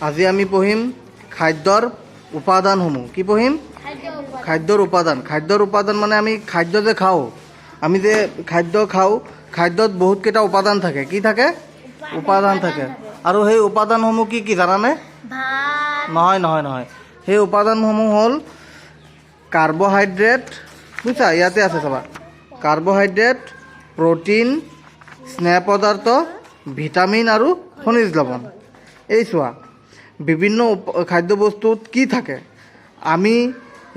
আজি আমি পঢ়িম খাদ্যৰ উপাদানসমূহ। কি পঢ়িম? খাদ্যৰ উপাদান। খাদ্যৰ উপাদান মানে আমি খাদ্য যে খাওঁ, আমি যে খাদ্য খাওঁ, খাদ্যত বহুতকেইটা উপাদান থাকে। কি থাকে? উপাদান থাকে। আৰু সেই উপাদানসমূহ কি কি জানানে? নহয় নহয় নহয়, সেই উপাদানসমূহ হ'ল কাৰ্বহাইড্ৰেট, বুজিছা? ইয়াতে আছে চাবা, কাৰ্বহাইড্ৰেট, প্ৰ'টিন, স্নেহ পদাৰ্থ, ভিটামিন আৰু খনিজ লৱণ। এই চোৱা, বিভিন্ন খাদ্যবস্তুত কি থাকে? আমি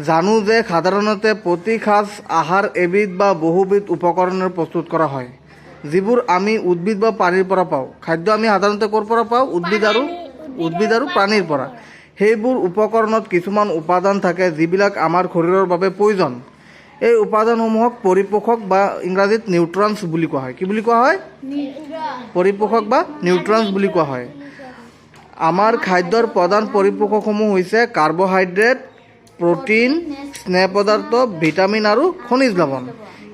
জানো যে সাধাৰণতে প্ৰতি সাঁজ আহাৰ এবিধ বা বহুবিধ উপকৰণেৰে প্ৰস্তুত কৰা হয়, যিবোৰ আমি উদ্ভিদ বা পানীৰ পৰা পাওঁ। খাদ্য আমি সাধাৰণতে ক'ৰ পৰা পাওঁ? উদ্ভিদ আৰু প্ৰাণীৰ পৰা। সেইবোৰ উপকৰণত কিছুমান উপাদান থাকে যিবিলাক আমাৰ শৰীৰৰ বাবে প্ৰয়োজন। এই উপাদানসমূহক পৰিপোষক বা ইংৰাজীত নিউট্ৰিয়েণ্টছ বুলি কোৱা হয়। কি বুলি কোৱা হয়? পৰিপোষক বা নিউট্ৰিয়েণ্টছ বুলি কোৱা হয়। আমাৰ খাদ্যৰ প্ৰধান পৰিপোষকসমূহ হৈছে কাৰ্বহাইড্ৰেট, প্ৰ'টিন, স্নেহ পদাৰ্থ, ভিটামিন আৰু খনিজ লৱণ।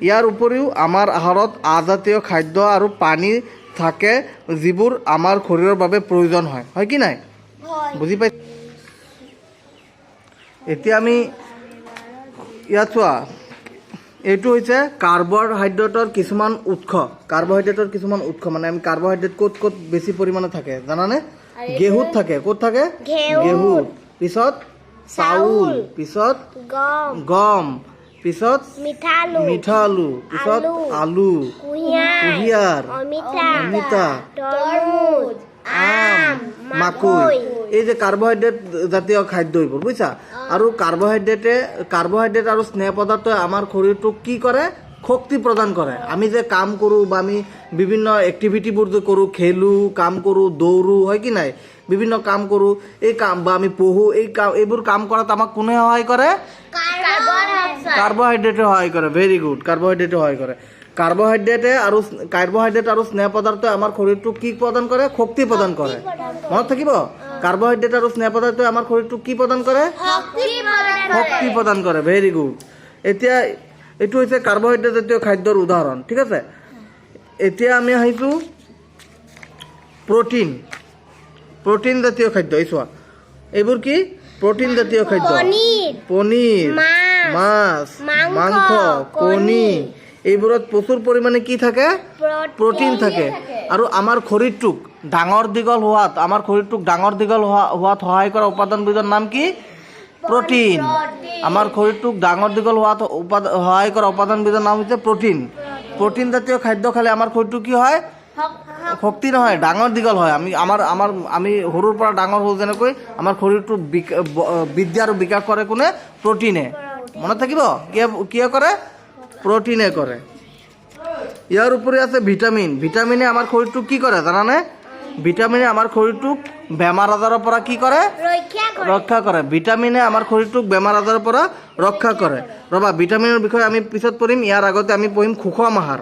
ইয়াৰ উপৰিও আমাৰ আহাৰত আজাতীয় খাদ্য আৰু পানী থাকে, যিবোৰ আমাৰ শৰীৰৰ বাবে প্ৰয়োজন হয়। হয় কি নাই? বুজি পাই? এতিয়া আমি ইয়াত চোৱা, এইটো হৈছে কাৰ্বহাইড্ৰেটৰ কিছুমান উৎস। কাৰ্বহাইড্ৰেটৰ কিছুমান উৎস মানে আমি কাৰ্বহাইড্ৰেট ক'ত ক'ত বেছি পৰিমাণে থাকে জানানে? গেহুত থাকে। ক'ত থাকে? গেহুত। পিছত চাউল, পিছত গম, পিছত মিঠা আলু, পিছত আলু, কুঁহিয়াৰ, অমিতা, আম, মাকৈ। এই যে কাৰ্বহাইড্ৰেট জাতীয় খাদ্য এইবোৰ, বুজিছা? আৰু কাৰ্বহাইড্ৰেট আৰু স্নেহ পদাৰ্থই আমাৰ শৰীৰটোক কি কৰে? শক্তি প্ৰদান কৰে। আমি যে কাম কৰোঁ বা আমি বিভিন্ন এক্টিভিটিবোৰ যে কৰোঁ, খেলোঁ, কাম কৰোঁ, দৌৰোঁ, হয় কি নাই? বিভিন্ন কাম কৰোঁ, এই কাম বা আমি পঢ়োঁ, এইবোৰ কাম কৰাত আমাক কোনে সহায় কৰে? কাৰ্বহাইড্ৰেটে সহায় কৰে। ভেৰি গুড, কাৰ্বহাইড্ৰেটে সহায় কৰে। কাৰ্বহাইড্ৰেট আৰু স্নেহ পদাৰ্থই আমাৰ শৰীৰটোক কি প্ৰদান কৰে? শক্তি প্ৰদান কৰে। মনত থাকিব, কাৰ্বহাইড্ৰেট আৰু স্নেহ পদাৰ্থই আমাৰ শৰীৰটোক কি প্ৰদান কৰে? শক্তি প্ৰদান কৰে। Very good. এতিয়া এইটো হৈছে কাৰ্বহাইড্ৰেট জাতীয় খাদ্যৰ উদাহৰণ, ঠিক আছে? এতিয়া আমি আহিছোঁ প্ৰ'টিন জাতীয় খাদ্য। এই চোৱা, এইবোৰ কি? প্ৰ'টিন জাতীয় খাদ্য। পনীৰ, মাছ, মাংস, কণী, এইবোৰত প্ৰচুৰ পৰিমাণে কি থাকে? প্ৰ'টিন থাকে। আৰু আমাৰ শৰীৰটোক ডাঙৰ দীঘল হোৱাত সহায় কৰা উপাদানবিধৰ নাম কি? প্ৰ'টিন। আমাৰ শৰীৰটোক ডাঙৰ দীঘল হোৱাত সহায় কৰা উপাদানবিধৰ নাম হৈছে প্ৰ'টিন। প্ৰ'টিন জাতীয় খাদ্য খালে আমাৰ শৰীৰটো কি হয়? শক্তি নহয়, ডাঙৰ দীঘল হয়। আমি সৰুৰ পৰা ডাঙৰ হওঁ, যেনেকৈ আমাৰ শৰীৰটো বৃদ্ধি আৰু বিকাশ কৰে কোনে? প্ৰ'টিনে। মনত থাকিব, কিয় কৰে? প্ৰ'টিনে কৰে। ইয়াৰ উপৰি আছে ভিটামিন। ভিটামিনে আমাৰ শৰীৰটোক কি কৰে জানানে? ভিটামিনে আমাৰ শৰীৰটোক বেমাৰ আজাৰৰ পৰা কি কৰে? ৰক্ষা কৰে। ভিটামিনে আমাৰ শৰীৰটোক বেমাৰ আজাৰৰ পৰা ৰক্ষা কৰে। ৰ'বা, ভিটামিনৰ বিষয়ে আমি পিছত পঢ়িম। ইয়াৰ আগতে আমি পঢ়িম সুষম আহাৰ।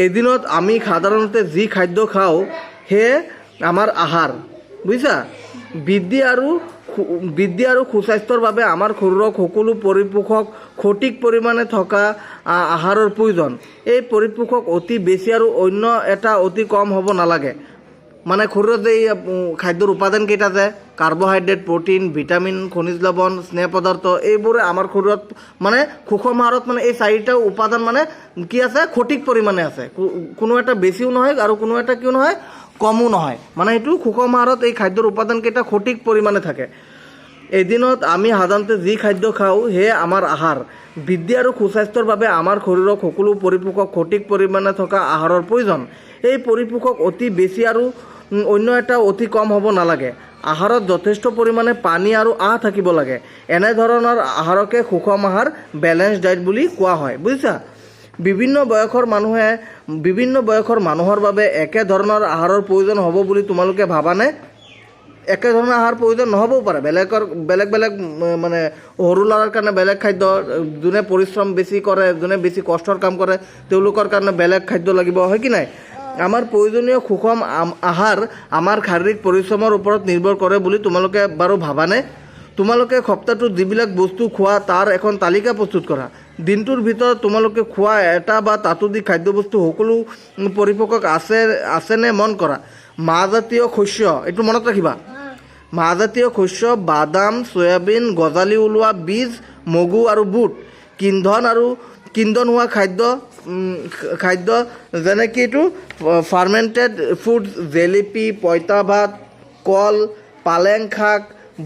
এদিনত আমি সাধাৰণতে যি খাদ্য খাওঁ সেয়ে আমাৰ আহাৰ, বুজিছা? বৃদ্ধি আৰু সুস্বাস্থ্যৰ বাবে আমাৰ শৰীৰক সকলো পৰিপোষক সঠিক পৰিমাণে থকা আহাৰৰ প্ৰয়োজন। এই পৰিপোষক অতি বেছি আৰু অন্য এটা অতি কম হ'ব নালাগে। মানে শৰীৰত যে এই খাদ্যৰ উপাদান কেইটা যে কাৰ্বহাইড্ৰেট, প্ৰ'টিন, ভিটামিন, খনিজ লৱণ, স্নেহ পদাৰ্থ, এইবোৰে আমাৰ শৰীৰত মানে সুষম আহাৰত মানে এই চাৰিটা উপাদান মানে কি আছে? সঠিক পৰিমাণে আছে। কোনো এটা বেছিও নহয় আৰু কোনো এটা কিয় নহয়? কমো নহয়। মানে এইটো সুষম আহাৰত এই খাদ্যৰ উপাদানকেইটা সঠিক পৰিমাণে থাকে। এদিনত আমি সাধাৰণতে যি খাদ্য খাওঁ সেয়ে আমাৰ আহাৰ। বৃদ্ধি আৰু সুস্বাস্থ্যৰ বাবে আমাৰ শৰীৰক সকলো পৰিপোষক সঠিক পৰিমাণে থকা আহাৰৰ প্ৰয়োজন। এই পৰিপোষক অতি বেছি আৰু অন্য এটা অতি কম হ'ব নালাগে। আহাৰত যথেষ্ট পৰিমাণে পানী আৰু আঁহ থাকিব লাগে। এনেধৰণৰ আহাৰকে সুষম আহাৰ, বেলেঞ্চ ডায়েট বুলি কোৱা হয়, বুজিছা? বিভিন্ন বয়সৰ মানুহৰ বাবে একে ধৰণৰ আহাৰৰ প্ৰয়োজন হ'ব বুলি তোমালোকে ভাবানে? একে ধৰণৰ আহাৰ প্ৰয়োজন নহ'বও পাৰে। বেলেগ মানে সৰু ল'ৰাৰ কাৰণে বেলেগ খাদ্য, যোনে পৰিশ্ৰম বেছি কৰে, যোনে বেছি কষ্টৰ কাম কৰে, তেওঁলোকৰ কাৰণে বেলেগ খাদ্য লাগিব, হয় কি নাই? আমাৰ প্ৰয়োজনীয় সুষম আহাৰ আমাৰ শাৰীৰিক পৰিশ্ৰমৰ ওপৰত নিৰ্ভৰ কৰে বুলি তোমালোকে বাৰু ভাবানে? তোমালোকে সপ্তাহটোত যিবিলাক বস্তু খোৱা তাৰ এখন তালিকা প্ৰস্তুত কৰা। দিনটোৰ ভিতৰত তোমালোকে খোৱা এটা বা তাতোধিক খাদ্যবস্তু সকলো পৰিপোষক আছেনে মন কৰা। মাহজাতীয় শস্য, এইটো মনত ৰাখিবা, মাহজাতীয় শস্য বাদাম সয়াবিন গজালি ওলোৱা বীজ মগু আৰু বুট কিন্ধন হোৱা খাদ্য যেনে কি এইটো ফাৰ্মেণ্টেড ফুড জেলেপি পঁইতা ভাত কল পালেং শাক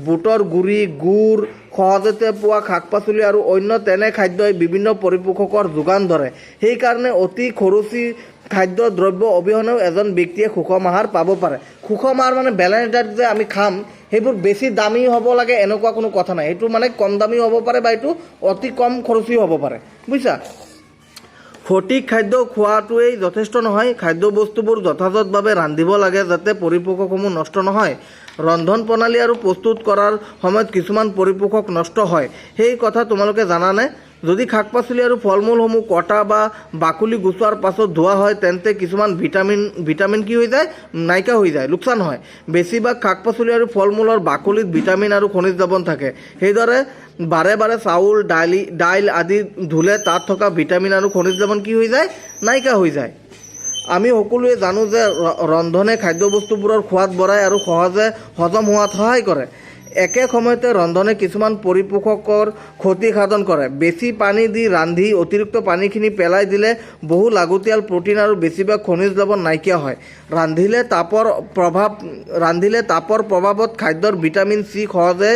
বুটৰ গুড়ি গুড় সহজতে পোৱা শাক পাচলি আৰু অন্য তেনে খাদ্যই বিভিন্ন পৰিপোষকৰ যোগান ধৰে। সেইকাৰণে অতি খৰচী খাদ্য দ্ৰব্য অবিহনেও এজন ব্যক্তিয়ে সুষম আহাৰ পাব পাৰে। সুষম আহাৰ মানে বেলেঞ্চ ডায়েট যে আমি খাম সেইবোৰ বেছি দামী হ'ব লাগে এনেকুৱা কোনো কথা নাই। এইটো মানে কম দামী হ'ব পাৰে বা এইটো অতি কম খৰচী হ'ব পাৰে, বুজিছা। সঠিক খাদ্য খোৱাটোৱেই যথেষ্ট নহয়, খাদ্যবস্তুবোৰ যথাযথভাৱে ৰান্ধিব লাগে যাতে পৰিপোষকসমূহ নষ্ট নহয়। ৰন্ধন প্ৰণালী আৰু প্ৰস্তুত কৰাৰ সময়ত কিছুমান পৰিপোষক নষ্ট হয়, সেই কথা তোমালোকে জানানে? যদি শাক পাচলি আৰু ফল মূলসমূহ কটা বা বাকলি গুচোৱাৰ পাছত ধোৱা হয় তেন্তে কিছুমান ভিটামিন কি হৈ যায়, নাইকিয়া হৈ যায়, লোকচান হয়। বেছিভাগ শাক পাচলি আৰু ফল মূলৰ বাকলিত ভিটামিন আৰু খনিজ লৱণ থাকে। সেইদৰে বাৰে বাৰে চাউল দাইল আদি ধুলে তাত থকা ভিটামিন আৰু খনিজ লৱণ কি হৈ যায়, নাইকিয়া হৈ যায়। আমি সকলোৱে জানো যে ৰন্ধনে খাদ্যবস্তুবোৰৰ সোৱাদ বঢ়ায় আৰু সহজে হজম হোৱাত সহায় কৰে। একে সময়তে ৰন্ধনে কিছুমান পৰিপোষকৰ ক্ষতি সাধন কৰে। বেছি পানী দি ৰান্ধি অতিৰিক্ত পানীখিনি পেলাই দিলে বহু লাগতিয়াল প্ৰটিন আৰু বেছিভাগ খনিজ লৱণ নাইকিয়া হয়। ৰান্ধিলে তাপৰ প্ৰভাৱত খাদ্যৰ ভিটামিন চি সহজে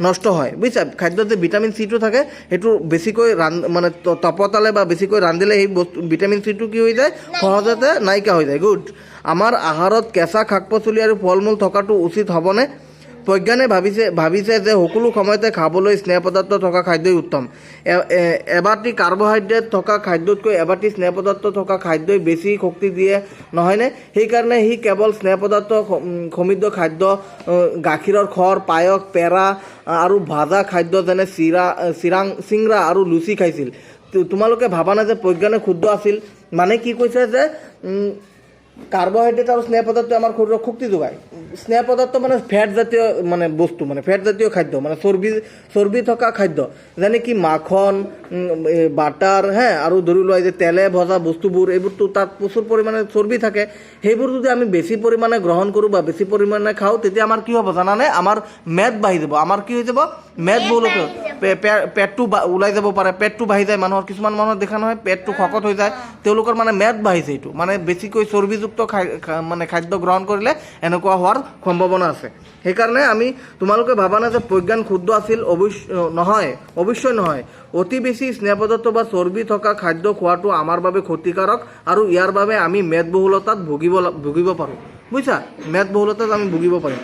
নষ্ট হয়, বুজিছা। খাদ্যত যে ভিটামিন চিটো থাকে সেইটো বেছিকৈ মানে তপতালে বা বেছিকৈ ৰান্ধিলে সেই ভিটামিন চিটো কি হৈ যায়, সহজতে নাইকিয়া হৈ যায়। গুড। আমাৰ আহাৰত কেঁচা শাক পাচলি আৰু ফল মূল থকাটো উচিত হ'বনে? প্ৰজ্ঞানে ভাবিছে যে সকলো সময়তে খাবলৈ স্নেহ পদাৰ্থ থকা খাদ্যই উত্তম। এবাটি কাৰ্বহাইড্ৰেট থকা খাদ্যতকৈ এবাটি স্নেহ পদাৰ্থ থকা খাদ্যই বেছি শক্তি দিয়ে, নহয়নে? সেইকাৰণে সি কেৱল স্নেহ পদাৰ্থ সমৃদ্ধ খাদ্য, গাখীৰৰ খৰ, পায়স, পেৰা আৰু ভাজা খাদ্য যেনে চিংৰা আৰু লুচি খাইছিল। তোমালোকে ভাবানে যে প্ৰজ্ঞানে ক্ষুদ্ৰ আছিল? মানে কি কৈছে যে কাৰ্বহাইড্ৰেট আৰু স্নেহ পদাৰ্থ আমাৰ শৰীৰক শক্তি যোগায়। স্নেহ পদাৰ্থ মানে ফেট জাতীয় মানে বস্তু, মানে ফেট জাতীয় খাদ্য, মানে চৰ্বি থকা খাদ্য যেনে কি মাখন, বাটাৰ, আৰু ধৰি লোৱা যে তেলে ভজা বস্তুবোৰ, এইবোৰতো তাত প্ৰচুৰ পৰিমাণে চৰ্বি থাকে। সেইবোৰ যদি আমি বেছি পৰিমাণে গ্ৰহণ কৰোঁ বা বেছি পৰিমাণে খাওঁ তেতিয়া আমাৰ কি হ'ব জানানে? আমাৰ মেদ বাঢ়ি যাব। আমাৰ কি হৈ যাব? মেদ বহুলতে পেটটো ওলাই যাব পাৰে, পেটটো বাঢ়ি যায় মানুহৰ। কিছুমান মানুহৰ দেখা নহয় পেটটো শকত হৈ যায়, তেওঁলোকৰ মানে মেদ বাঢ়িছে। এইটো মানে বেছিকৈ চৰ্বিযুক্ত মানে খাদ্য গ্ৰহণ কৰিলে এনেকুৱা হোৱাৰ সম্ভাৱনা আছে। সেইকাৰণে তোমালোকে ভাবানে যে প্ৰজ্ঞান ক্ষুদ্ৰ আছিল? অৱশ্যই নহয়। অতি বেছি স্নেহ পদাৰ্থ বা চৰ্বি থকা খাদ্য খোৱাটো আমাৰ বাবে ক্ষতিকাৰক আৰু ইয়াৰ বাবে আমি মেদবহুলতাত ভুগিব পাৰোঁ, বুজিছা। মেদবহুলতাত আমি ভুগিব পাৰিম।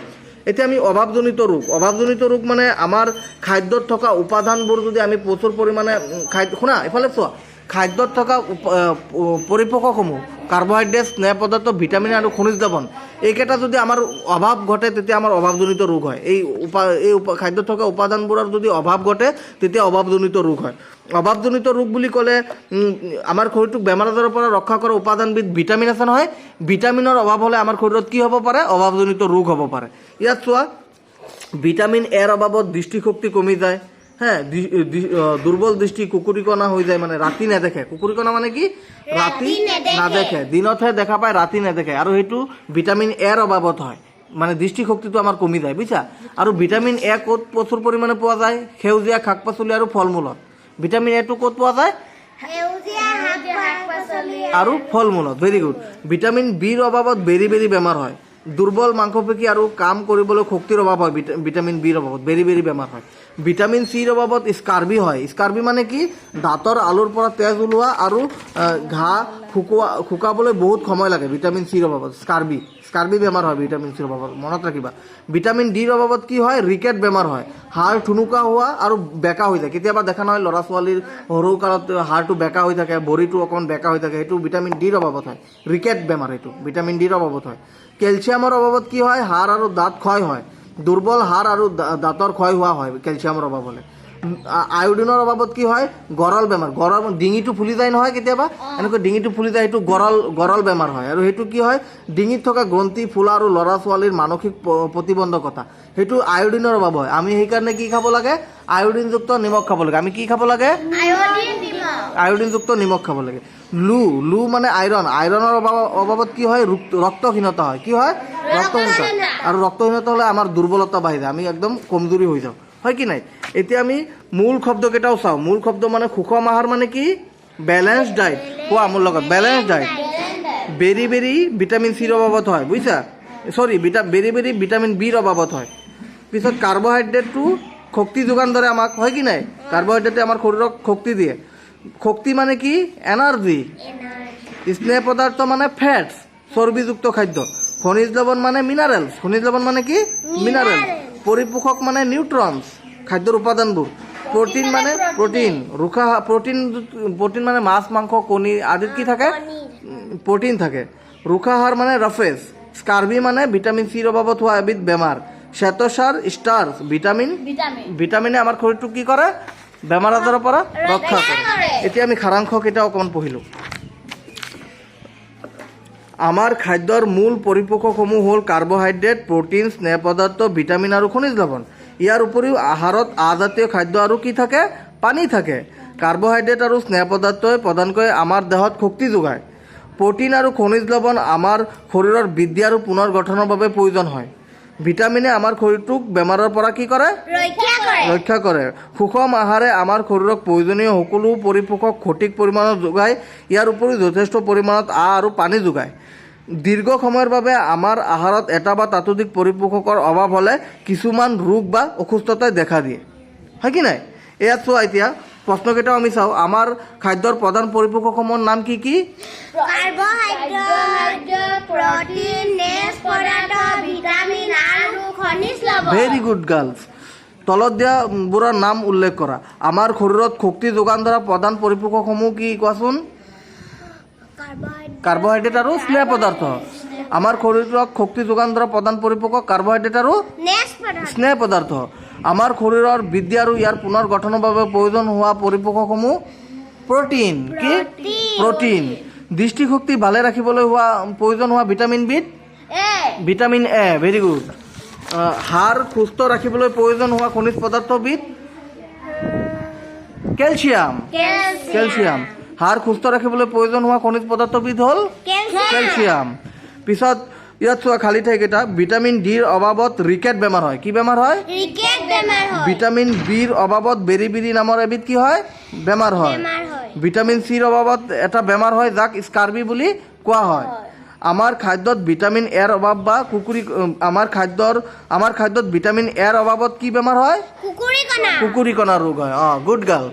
এতিয়া আমি অভাৱজনিত ৰোগ মানে আমাৰ খাদ্যত থকা উপাদানবোৰ যদি আমি প্ৰচুৰ পৰিমাণে শুনা এইফালে চোৱা, খাদ্যত থকা পৰিপোষকসমূহ কাৰ্বহাইড্ৰেট, স্নেহ পদাৰ্থ, ভিটামিন আৰু খনিজ লৱণ এইকেইটা যদি আমাৰ অভাৱ ঘটে তেতিয়া আমাৰ অভাৱজনিত ৰোগ হয়। এই খাদ্যত থকা উপাদানবোৰৰ যদি অভাৱ ঘটে তেতিয়া অভাৱজনিত ৰোগ হয়। অভাৱজনিত ৰোগ বুলি ক'লে আমাৰ শৰীৰটোক বেমাৰ আজাৰৰ পৰা ৰক্ষা কৰা উপাদানবিধ ভিটামিন আছে নহয়। ভিটামিনৰ অভাৱ হ'লে আমাৰ শৰীৰত কি হ'ব পাৰে? অভাৱজনিত ৰোগ হ'ব পাৰে। ইয়াত চোৱা, ভিটামিন এৰ অভাৱত দৃষ্টিশক্তি কমি যায়, দুৰ্বল দৃষ্টি, কুকুৰিকণা হৈ যায়, মানে ৰাতি নেদেখে। কুকুৰিকণা মানে কি? ৰাতি নেদেখে, দিনতহে দেখা পায়, ৰাতি নেদেখে। আৰু সেইটো ভিটামিন এৰ অভাৱত হয়, মানে দৃষ্টিশক্তিটো আমাৰ কমি যায়, বুজিছা। আৰু ভিটামিন এ ক'ত প্ৰচুৰ পৰিমাণে পোৱা যায়? সেউজীয়া শাক পাচলি আৰু ফল মূলত। ভিটামিন এটো ক'ত পোৱা যায়? আৰু ফল মূলত। Very good. ভিটামিন বিৰ অভাৱত বেৰি বেমাৰ হয়, দুৰ্বল মাংসপেশী আৰু কাম কৰিবলৈ শক্তিৰ অভাৱ হয়। ভিটামিন বিৰ অভাৱত বেৰি বেমাৰ হয়। ভিটামিন চিৰ অভাৱত স্কাৰ্বি হয়। স্কাৰ্বি মানে কি? দাঁতৰ আলুৰ পৰা তেজ ওলোৱা আৰু ঘাঁ শুকাবলৈ বহুত সময় লাগে। ভিটামিন চিৰ অভাৱত স্কাৰ্বি বেমাৰ হয় ভিটামিন চিৰ অভাৱত, মনত ৰাখিবা। ভিটামিন ডিৰ অভাৱত কি হয়? ৰিকেট বেমাৰ হয়, হাড় ঠুনুকা হোৱা আৰু বেকা হৈ যায়। কেতিয়াবা দেখা নহয় ল'ৰা ছোৱালীৰ সৰু কালত হাড়টো বেকা হৈ থাকে, ভৰিটো অকণমান বেকা হৈ থাকে, সেইটো ভিটামিন ডিৰ অভাৱত হয়। ৰিকেট বেমাৰ সেইটো ভিটামিন ডিৰ অভাৱত হয়। কেলছিয়ামৰ অভাৱত কি হয়? হাড় আৰু দাঁত ক্ষয় হয়, দুৰ্বল হাড় আৰু দাঁতৰ ক্ষয় হোৱা হয় কেলছিয়ামৰ অভাৱ হ'লে। আয়োডিনৰ অভাৱত কি হয়? গৰল বেমাৰ, ডিঙিটো ফুলি যায় নহয় কেতিয়াবা, এনেকৈ ডিঙিটো ফুলি যায়, সেইটো গৰল বেমাৰ হয়। আৰু সেইটো কি হয়? ডিঙিত থকা গ্ৰন্থি ফুলা আৰু ল'ৰা ছোৱালীৰ মানসিক প্ৰতিবন্ধকতা, সেইটো আয়োডিনৰ অভাৱ হয়। আমি সেইকাৰণে কি খাব লাগে? আয়োডিনযুক্ত নিমখ খাব লাগে। আমি কি খাব লাগে? আয়োডিনযুক্ত নিমখ খাব লাগে। লু মানে আইৰণ, আইৰণৰ অভাৱত কি হয়, ৰক্তহীনতা হয়। কি হয়? ৰক্তহীনতা। আৰু ৰক্তহীনতা হ'লে আমাৰ দুৰ্বলতা বাঢ়ি যায়, আমি একদম কমজোৰি হৈ যাওঁ, হয় কি নাই? এতিয়া আমি মূল শব্দকেইটাও চাওঁ। মূল শব্দ মানে সুষম আহাৰ মানে কি? Balance diet. কোৱা মোৰ লগত, বেলেঞ্চ ডায়েট। বেৰি বেৰি ভিটামিন চিৰ অভাৱত হয়, বুজিছা? বেৰি বেৰি ভিটামিন বিৰ অভাৱত হয়। পিছত কাৰ্বহাইড্ৰেটটো শক্তি যোগান ধৰে আমাক, হয় কি নাই? কাৰ্বহাইড্ৰেটে আমাৰ শৰীৰক শক্তি দিয়ে। শক্তি মানে কি? এনাৰ্জি। স্নেহ পদাৰ্থ মানে ফেটছ, চৰ্বিযুক্ত খাদ্য। খনিজ লৱণ মানে মিনাৰেলছ, খনিজ লৱণ মানে কি? মিনাৰেলছ। পৰিপোষক মানে নিউট্ৰনছ, খাদ্যৰ উপাদানবোৰ। প্ৰটিন মানে প্ৰটিন, প্ৰটিন মানে মাছ, মাংস, কণী আদিত কি থাকে? প্ৰটিন থাকে। ৰুখাহাৰ মানে ৰাফেজ। স্কাৰ্বি মানে ভিটামিন চিৰ অভাৱত হোৱা এবিধ বেমাৰ। শ্বেতসাৰ, ষ্টাৰ্চ, ভিটামিনে আমাৰ শৰীৰটোক কি কৰে? বেমাৰ আজাৰৰ পৰা ৰক্ষা কৰে। এতিয়া আমি সাৰাংশকেইটা অকণমান পঢ়িলোঁ। আমাৰ খাদ্যৰ মূল পৰিপোষকসমূহ হ'ল কাৰ্বহাইড্ৰেট, প্ৰটিন, স্নেহ পদাৰ্থ, ভিটামিন আৰু খনিজ লৱণ। ইয়াৰ উপৰিও আহাৰত আজাতীয় খাদ্য আৰু কি থাকে? পানী থাকে। কাৰ্বহাইড্ৰেট আৰু স্নেহ পদাৰ্থই প্ৰধানকৈ আমাৰ দেহত শক্তি যোগায়। প্ৰটিন আৰু খনিজ লৱণ আমাৰ শৰীৰৰ বৃদ্ধি আৰু পুনৰ গঠনৰ বাবে প্ৰয়োজন হয়। ভিটামিনে আমাৰ শৰীৰটোক বেমাৰৰ পৰা কি কৰে? ৰক্ষা কৰে। সুষম আহাৰে আমাৰ শৰীৰক প্ৰয়োজনীয় সকলো পৰিপোষক সঠিক পৰিমাণত যোগায়। ইয়াৰ উপৰিও যথেষ্ট পৰিমাণত আৰু পানী যোগায়। দীৰ্ঘ সময়ৰ বাবে আমাৰ আহাৰত এটা বা ততোধিক পৰিপোষকৰ অভাৱ হ'লে কিছুমান ৰোগ বা অসুস্থতাই দেখা দিয়ে, হয় কি নাই? এয়া চোৱা, এতিয়া প্ৰশ্নকেইটাও আমি চাওঁ। আমাৰ খাদ্যৰ প্ৰধান পৰিপোষকসমূহৰ নাম কি কি? Very good girls. তলত দিয়া বোৰৰ নাম উল্লেখ কৰা। আমাৰ শৰীৰত শক্তি যোগান ধৰা প্ৰধান পৰিপোষকসমূহ কি কোৱাচোন? কাৰ্বহাইড্ৰেট আৰু স্নেহ পদাৰ্থ। আমাৰ শৰীৰক শক্তি যোগান ধৰা প্ৰধান পৰিপোষক কাৰ্বহাইড্ৰেট আৰু স্নেহ পদাৰ্থ। আমাৰ শৰীৰৰ বৃদ্ধি আৰু ইয়াৰ পুনৰ গঠনৰ বাবে প্ৰয়োজন হোৱা পৰিপোষকসমূহ প্ৰটিন। কি? প্ৰটিন। দৃষ্টিশক্তি ভালে ৰাখিবলৈ প্ৰয়োজন হোৱা ভিটামিন এ। Very good. হাড় সুস্থ ৰাখিবলৈ প্ৰয়োজন হোৱা খনিজ পদাৰ্থবিধ কেলছিয়াম। হাড় সুস্থ ৰাখিবলৈ প্ৰয়োজন হোৱা খনিজ পদাৰ্থবিধ হ'ল কেলছিয়াম। পিছত ইয়াত চোৱা খালী ঠাইকেইটা। ভিটামিন ডিৰ অভাৱত ৰিকেট বেমাৰ হয়। কি বেমাৰ হয়? ভিটামিন বিৰ অভাৱত বেৰি বেৰি নামৰ এবিধ কি হয়? বেমাৰ হয়। ভিটামিন চিৰ অভাৱত এটা বেমাৰ হয় যাক স্কাৰ্বি বুলি কোৱা হয়। আমাৰ খাদ্যত ভিটামিন এৰ অভাৱ বা আমাৰ খাদ্যত ভিটামিন এৰ অভাৱত কি বেমাৰ হয়? কুকুৰি কণা ৰোগ হয়। Good girl.